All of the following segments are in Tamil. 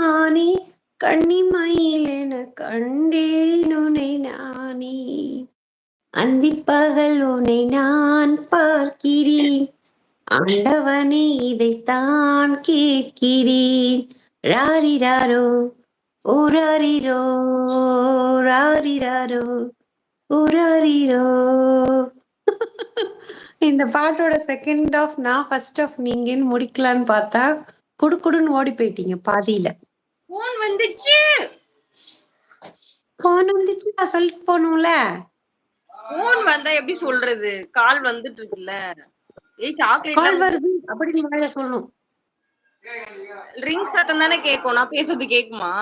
நானே கண்ணிமயிலென கண்டேன் உனை நானே. அந்திப்பகல் உனை நான் பார்க்கிறேன். ஆண்டவனே இதைத்தான் கேட்கிறேன். ராரிராரோ ஓராரிரோ ராரிராரோ ஓராரிரோ. இந்த பாட்டோட செகண்ட் ஆஃப் நான், ஃபர்ஸ்ட் ஆஃப் நீங்கன்னு முடிக்கலான்னு பார்த்தா குடுக்குடுன்னு ஓடி போயிட்டீங்க பாதியில. போன் வந்துச்சு. போன் வந்துச்சு நான் சொல்லிட்டு போகணும்ல. போன் வந்தா எப்படி சொல்றது? கால் வந்துட்டு இருக்குல்ல. ஏய் கால் சாக்லேட் வருது அப்படின்னு வாயில சொல்லணும். ரிங் சத்தம் தானே கேட்கும். நான் பேசுறது கேக்குமா?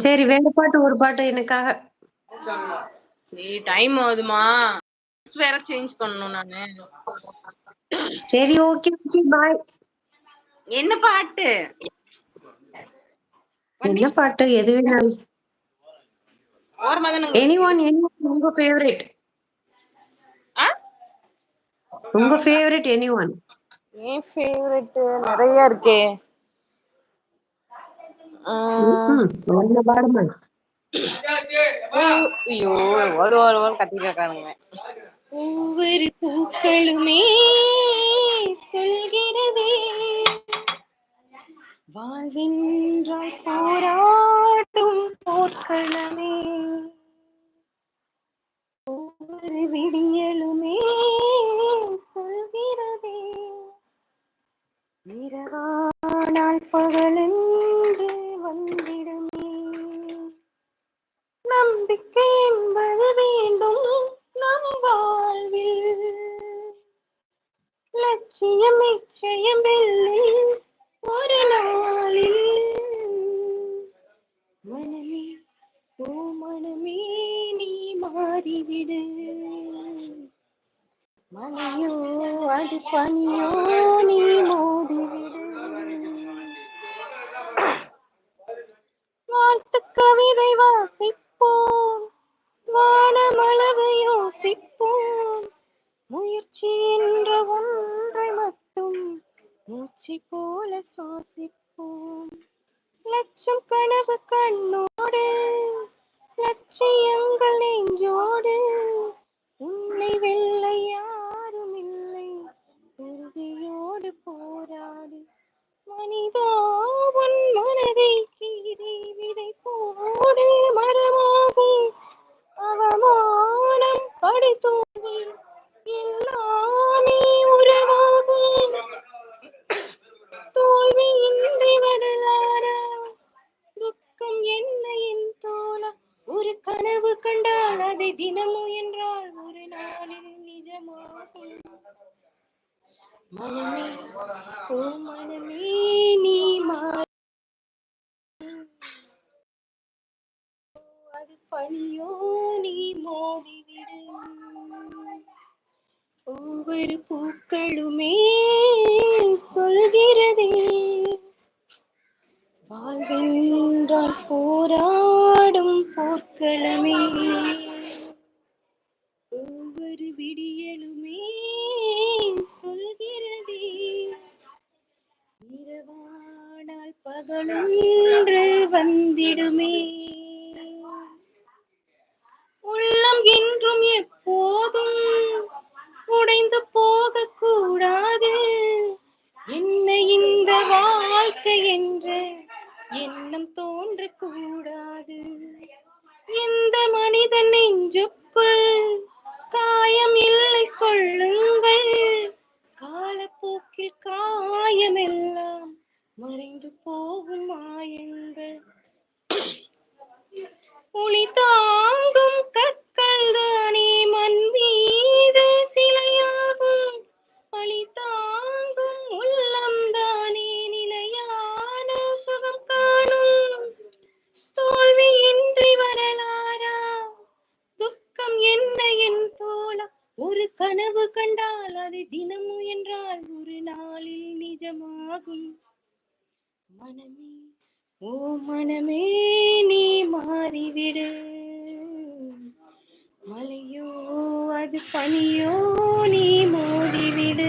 சரி, வேற பாட்டு ஒரு பாட்டு எனக்காக. சரி, டைம் ஆகுதுமா. வேற சேஞ்ச் பண்ணணும் நானு. சரி, ஓகே ஓகே, பாய். என்ன பாட்டு? என்ன பாட்டு? எது வேணாலும். எனிஒன் உங்க ஃபேவரட். உங்க ஃபேவரட் எனிஒன். என் ஃபேவரட் நிறைய இருக்கே. என்ன பாடுமா? ஐயோ, ஒரு கத்திட்டு இருக்கானுங்க. ஒவ்வொரு பூக்களுமே சொல்கிறதே வாழ்கின்றாய் போராடும் போர்க்களமே. ஒவ்வொரு விடியலுமே சொல்கிறதே இரவானால் பகலென்று வந்திடுமே. நம்பிக்கை என்பது வேண்டும் நம் வாழ்வில். லட்சியம் நிச்சயம் வெள்ளி ஒரு நாளில். மனமே ஓ மனமே நீ மாறிவிடு. மலையோ அது பனியோ நீ மோதிவிடு. வாழ்த்து கவிதை வாசிப்போம், வானமளவு யோசிப்போம். முயற்சி என்ற ஒன்றை மட்டும் மூச்சு போல சுவாசிப்போம். லட்சம் கனவு கண்ணோடு, லட்சியங்கள் நெஞ்சோடு. உன்னை வெல்ல யாரும் இல்லை, உறுதியோடு போராடு. மனிதா உன் மனதை கீறி விதை போடு. மரமாகி அவமானம் படி தூங்கி எல்லாமே உறவாகும். தோல்வி இன்றி வரலாறா துக்கம் என்ன என் தோழா. ஒரு கனவு கண்டால் அதை தினமும் என்றால் ஒரு நாளில் நிஜமாகும். மனமே ஓ மனமே நீ மாறி. அது பனியோ நீ மோதிவிடு. ஒவ்வொரு பூக்களுமே சொல்கிறதே வாழ்கின்றால் போராடும் போர்க்களமே. ஒவ்வொரு விடியலுமே சொல்கிறதே இரவானால் பகலொன்று வந்திடுமே. உள்ளம் என்றும் எப்போதும் உடைந்து போக கூடாது. என்ன இந்த வாழ்க்கை என்ற எண்ணம் தோன்றக்கூடாது. எந்த மனிதன் நெஞ்சுக்குள் காயம் இல்லை கொள்ளுங்கள். காலப்போக்கில் காயமெல்லாம் மறைந்து போகும் மாயங்கள். ஒளி தாங்கும் கற்கள் தானே மண் மீது சிலையாகும். பழி தாங்கும் உள்ளம் தானே நிலையான சுகம் காணும். தோல்வி இன்றி வரலாறா துக்கம் என்ன என் தோழா. ஒரு கனவு கண்டால் அது தினமும் என்றால் ஒரு நாளில் நிஜமாகும். மனமே ஓ மனமே நீ மாறிவிடு. மலையோ அது பனியோ நீ மோதிவிடு.